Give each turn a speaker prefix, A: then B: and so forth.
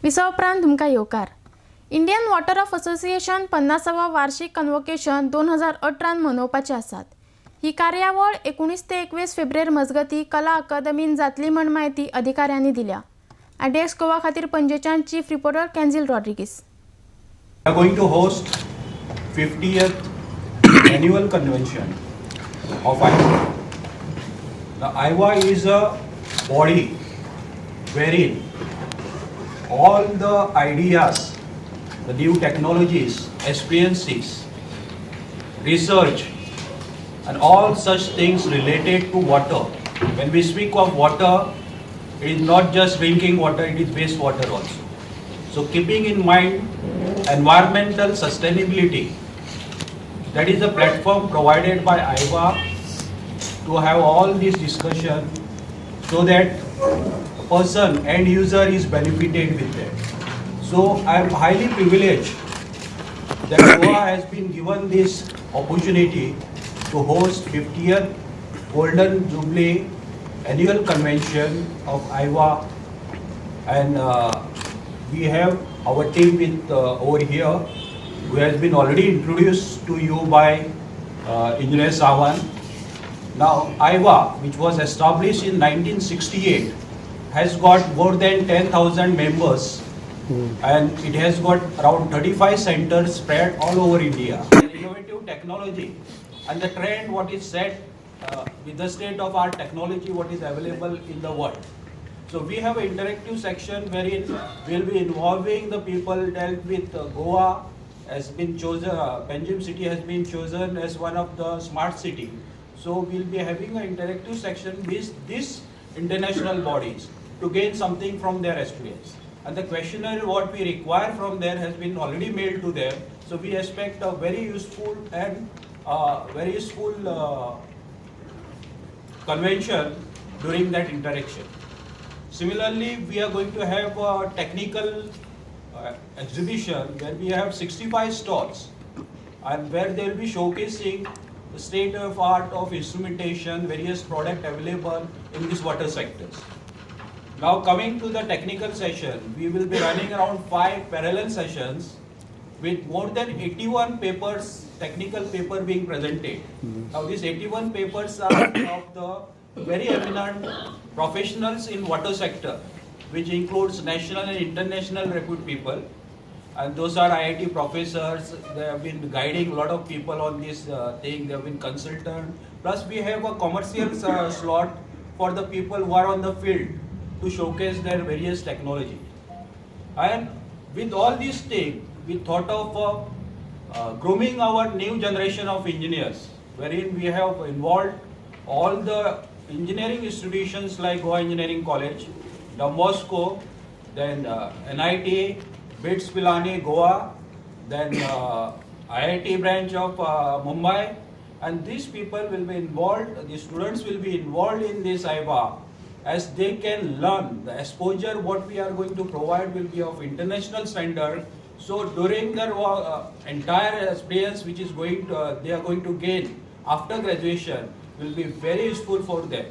A: विसावप्रांत तुमकां येवकार. Indian water of association 50वा वार्षिक कन्वोकेशन 2018 मनोवपाचे आसात. ही कार्यावळ 19 ते 21 फेब्रुवारी मजगती कला अकादमीन जातली म्हण माहिती अधिकाऱ्यांनी दिल्या. आयडीएक्स गोवा खातीर पणजेच्यान chief reporter Kenzil Rodrigues.
B: We are going to host 50th annual convention of IWA. The IWA is a body wherein all the ideas, the new technologies, experiences, research and all such things related to water. When we speak of water, it is not just drinking water, it is wastewater also. So keeping in mind environmental sustainability, that is a platform provided by IWA to have all this discussion so that a person, end user is benefited with that. So I am highly privileged that Goa has been given this opportunity to host 50th Golden Jubilee Annual Convention of IWA, and we have our team with over here, who has been already introduced to you by Engineer Sawan. Now IWA, which was established in 1968, has got more than 10,000 members, and it has got around 35 centers spread all over India. Innovative technology and the trend what is set with the state of our technology what is available in the world. So we have an interactive section wherein we'll be involving the people dealt with Goa has been chosen, Panjim city has been chosen as one of the smart city. So we'll be having an interactive section with these international bodies to gain something from their experience. And the questionnaire what we require from there has been already mailed to them. So we expect a very useful and convention during that interaction. Similarly, we are going to have a technical exhibition where we have 65 stalls and where they will be showcasing the state of art of instrumentation, various products available in these water sectors. Now coming to the technical session, we will be running around 5 parallel sessions with more than 81 papers, technical paper being presented. Now these 81 papers are of the very eminent professionals in water sector, which includes national and international repute people, and those are IIT professors. They have been guiding a lot of people on this thing. They have been consultant. Plus we have a commercial slot for the people who are on the field to showcase their various technology. And with all these things, we thought of grooming our new generation of engineers, wherein we have involved all the engineering institutions like Goa Engineering College, Don Bosco, then NIT, BITS Pilani, Goa, then IIT branch of Mumbai, and these people will be involved, the students will be involved in this IWA as they can learn. The exposure what we are going to provide will be of international standard. So during their entire experience which is going to, they are going to gain after graduation will be very useful for them.